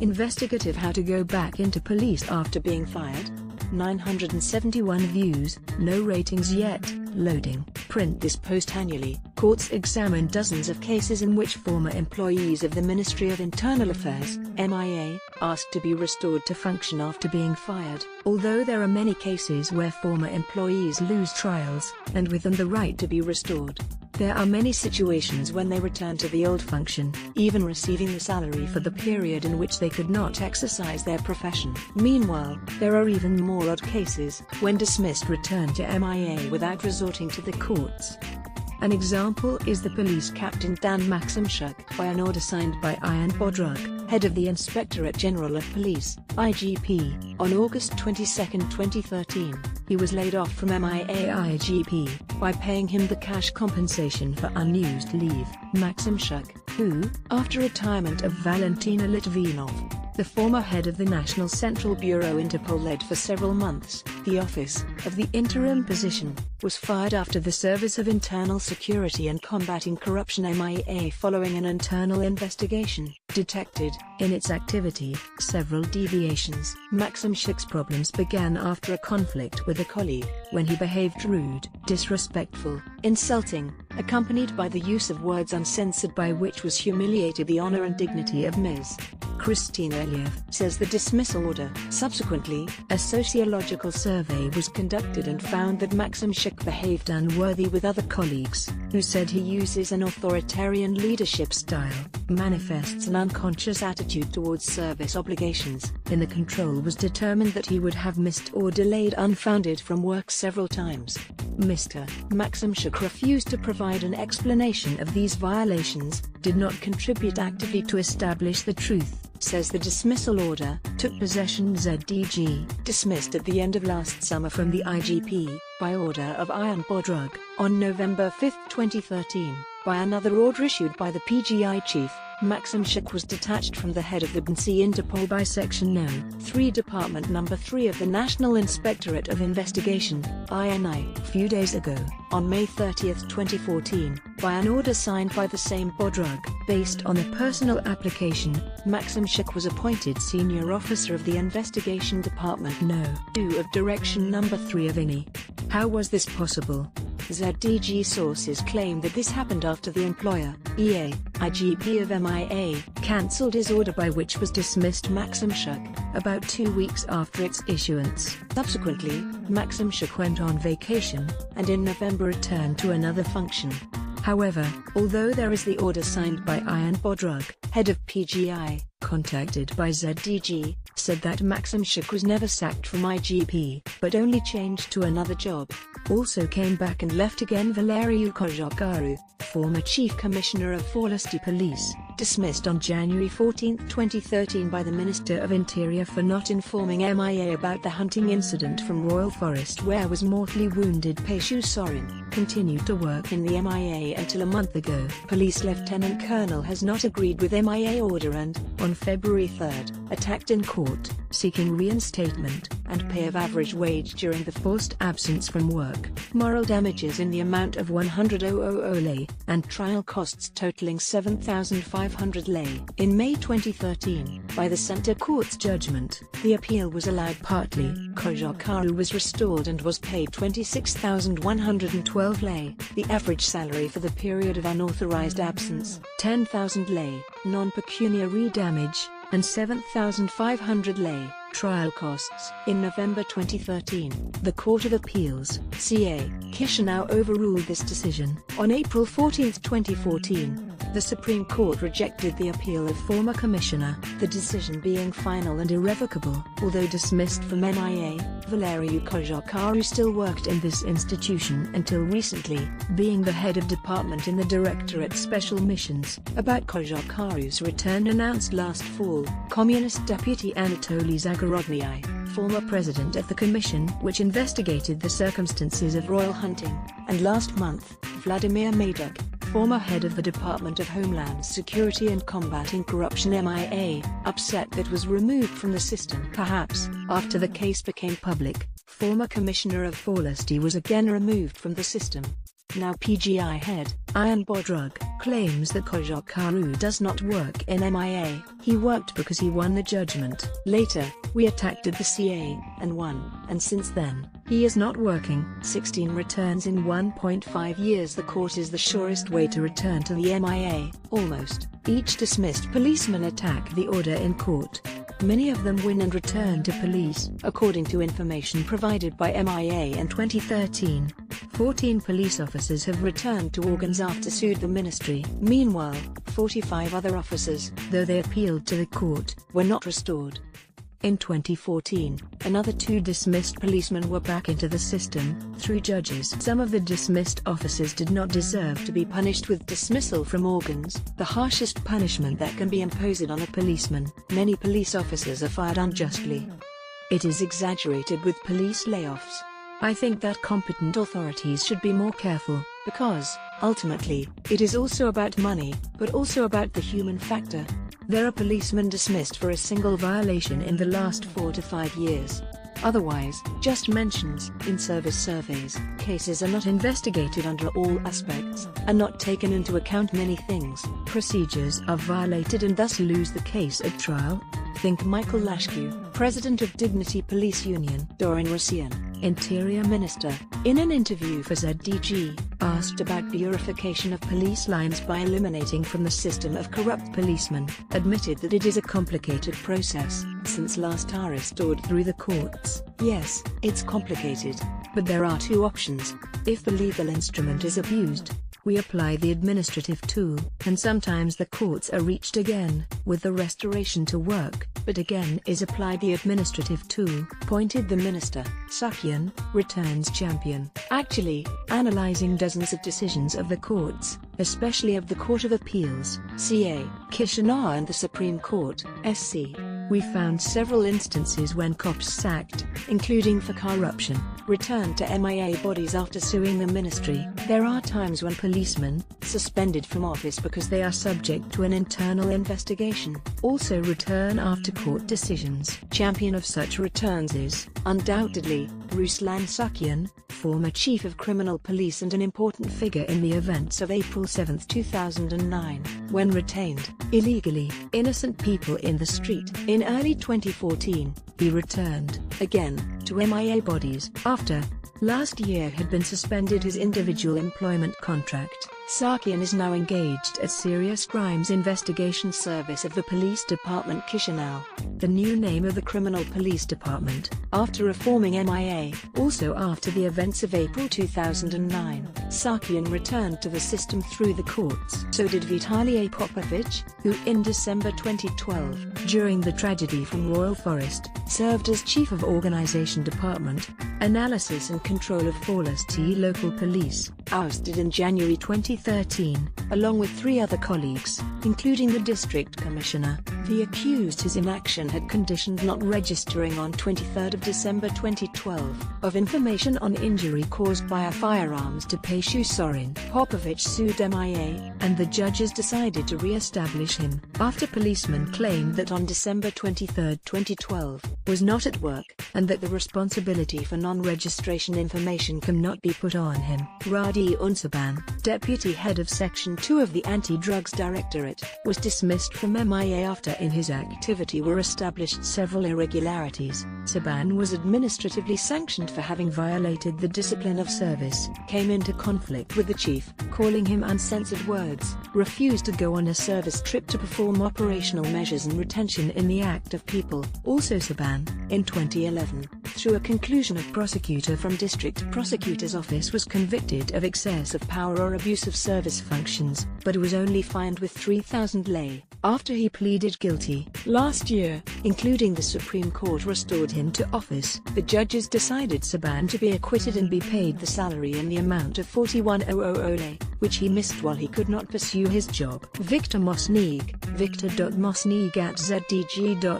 Investigative How to Go Back into Police After Being Fired. 971 views, no ratings yet. Loading. Print this post annually. Courts examine dozens of cases in which former employees of the Ministry of Internal Affairs, MIA, asked to be restored to function after being fired. Although there are many cases where former employees lose trials, and with them the right to be restored, there are many situations when they return to the old function, even receiving the salary for the period in which they could not exercise their profession. Meanwhile, there are even more odd cases, when dismissed return to MIA without resorting to the courts. An example is the police captain Dan Maximchuk, by an order signed by Ian Bodrug, head of the Inspectorate General of Police, IGP, on August 22, 2013. He was laid off from MIA IGP, by paying him the cash compensation for unused leave. Maximchuk, who, after retirement of Valentina Litvinov, the former head of the National Central Bureau Interpol led for several months, the office of the interim position, was fired after the Service of Internal Security and Combating Corruption MIA following an internal investigation, detected, in its activity, several deviations. Maximchuk's problems began after a conflict with a colleague, when he behaved rude, disrespectful, insulting, accompanied by the use of words uncensored by which was humiliated the honor and dignity of Ms. Kristina Eliev, says the dismissal order. Subsequently, a sociological survey was conducted and found that Maximchuk behaved unworthy with other colleagues, who said he uses an authoritarian leadership style, manifests an unconscious attitude towards service obligations. In the control was determined that he would have missed or delayed unfounded from work several times. Mr. Maximchuk refused to provide an explanation of these violations, did not contribute actively to establish the truth, says the dismissal order. Took possession ZDG, dismissed at the end of last summer from the IGP, by order of Ian Bodrug, on November 5, 2013, by another order issued by the PGI chief. Maximchuk was detached from the head of the BNC Interpol by Section No. 3 Department No. 3 of the National Inspectorate of Investigation, INI, a few days ago, on May 30, 2014, by an order signed by the same Bodrug. Based on a personal application, Maximchuk was appointed Senior Officer of the Investigation Department No. 2 of Direction No. 3 of INI. How was this possible? ZDG sources claim that this happened after the employer, EA, IGP of MIA, cancelled his order by which was dismissed Maximchuk, about 2 weeks after its issuance. Subsequently, Maximchuk went on vacation, and in November returned to another function. However, although there is the order signed by Ian Bodrug, head of PGI, contacted by ZDG, said that Maximchuk was never sacked from IGP, but only changed to another job. Also came back and left again Valeriu Cojocaru, former Chief Commissioner of Forlesti Police, dismissed on January 14, 2013 by the Minister of Interior for not informing MIA about the hunting incident from Royal Forest where was mortally wounded Peshu Sorin, continued to work in the MIA until a month ago. Police Lieutenant Colonel has not agreed with MIA order and, on February 3, attacked in court, seeking reinstatement and pay of average wage during the forced absence from work, moral damages in the amount of 100,000 lei, and trial costs totaling 7,500 lei. In May 2013, by the Center Court's judgment, the appeal was allowed partly. Cojocaru was restored and was paid 26,112 lei, the average salary for the period of unauthorized absence, 10,000 lei, non-pecuniary damage, and 7,500 lei, trial costs. In November 2013, the Court of Appeals, CA, Chisinau overruled this decision. On April 14, 2014, the Supreme Court rejected the appeal of former commissioner, the decision being final and irrevocable. Although dismissed from MIA, Valeriu Cojocaru still worked in this institution until recently, being the head of department in the Directorate Special Missions. About Cojocaru's return announced last fall, Communist Deputy Anatoly Zagorodny, former president of the commission which investigated the circumstances of royal hunting, and last month, Vladimir Mayduk, former head of the Department of Homeland Security and Combating Corruption MIA, upset that was removed from the system. Perhaps, after the case became public, former commissioner of Forlesti was again removed from the system. now PGI head, Ian Bodrug, claims that Kojokaru does not work in MIA. He worked because he won the judgment. Later, we attacked the CA and won, and since then, he is not working. 16 returns in 1.5 years. The court is the surest way to return to the MIA. Almost each dismissed policeman attack the order in court. Many of them win and return to police. According to information provided by MIA in 2013, 14 police officers have returned to organs after sued the ministry. Meanwhile, 45 other officers, though they appealed to the court, were not restored. In 2014, another 2 dismissed policemen were back into the system, through judges. Some of the dismissed officers did not deserve to be punished with dismissal from organs, the harshest punishment that can be imposed on a policeman. Many police officers are fired unjustly. It is exaggerated with police layoffs. I think that competent authorities should be more careful, because, ultimately, it is also about money, but also about the human factor. There are policemen dismissed for a single violation in the last 4 to 5 years. Otherwise, just mentions in service surveys. Cases are not investigated under all aspects, and not taken into account many things. Procedures are violated and thus lose the case at trial. Think Michael Lashku, President of Dignity Police Union. Doran Rosian, Interior Minister, in an interview for ZDG, asked about purification of police lines by eliminating from the system of corrupt policemen, admitted that it is a complicated process, since last are restored through the courts. Yes, it's complicated, but there are 2 options. If the legal instrument is abused, we apply the administrative tool, and sometimes the courts are reached again, with the restoration to work, but again is applied the administrative tool, pointed the minister. Sakyan, returns champion. Actually, analyzing dozens of decisions of the courts, especially of the Court of Appeals, CA, Kishinev and the Supreme Court, SC. We found several instances when cops sacked, including for corruption, returned to MIA bodies after suing the ministry. There are times when policemen, suspended from office because they are subject to an internal investigation, also return after court decisions. Champion of such returns is, undoubtedly, Ruslan Sakyan, former chief of criminal police and an important figure in the events of April 7, 2009, when retained, illegally, innocent people in the street. In early 2014, he returned, again, to MIA bodies, after, last year had been suspended his individual employment contract. Sakyan is now engaged at Serious Crimes Investigation Service of the Police Department Kishinev, the new name of the Criminal Police Department, after reforming MIA. Also after the events of April 2009, Sakyan returned to the system through the courts. So did Vitaly Popovich, who in December 2012, during the tragedy from Royal Forest, served as Chief of Organization Department, Analysis and Control of Forest Local Police, ousted in January 2013, along with 3 other colleagues, including the District Commissioner. The accused his inaction had conditioned not registering on 23 December 2012, of information on injury caused by a firearms to Peshu Sorin. Popovich sued MIA, and the judges decided to re-establish him, after policemen claimed that on December 23, 2012, was not at work, and that the responsibility for non-registration information cannot be put on him. Radi Unsaban, deputy head of Section 2 of the Anti-Drugs Directorate, was dismissed from MIA after in his activity were established several irregularities. Saban was administratively sanctioned for having violated the discipline of service, came into conflict with the chief, calling him uncensored words, refused to go on a service trip to perform operational measures and retention in the act of people. Also Saban, in 2011, through a conclusion of prosecutor from District Prosecutor's Office was convicted of excess of power or abuse of service functions, but was only fined with 3,000 lei, after he pleaded guilty. Last year, including the Supreme Court restored him to office. The judges decided Saban to be acquitted and be paid the salary in the amount of 41,000 lei, which he missed while he could not pursue his job. Victor Mosnig, Victor.Mosnig@zdg.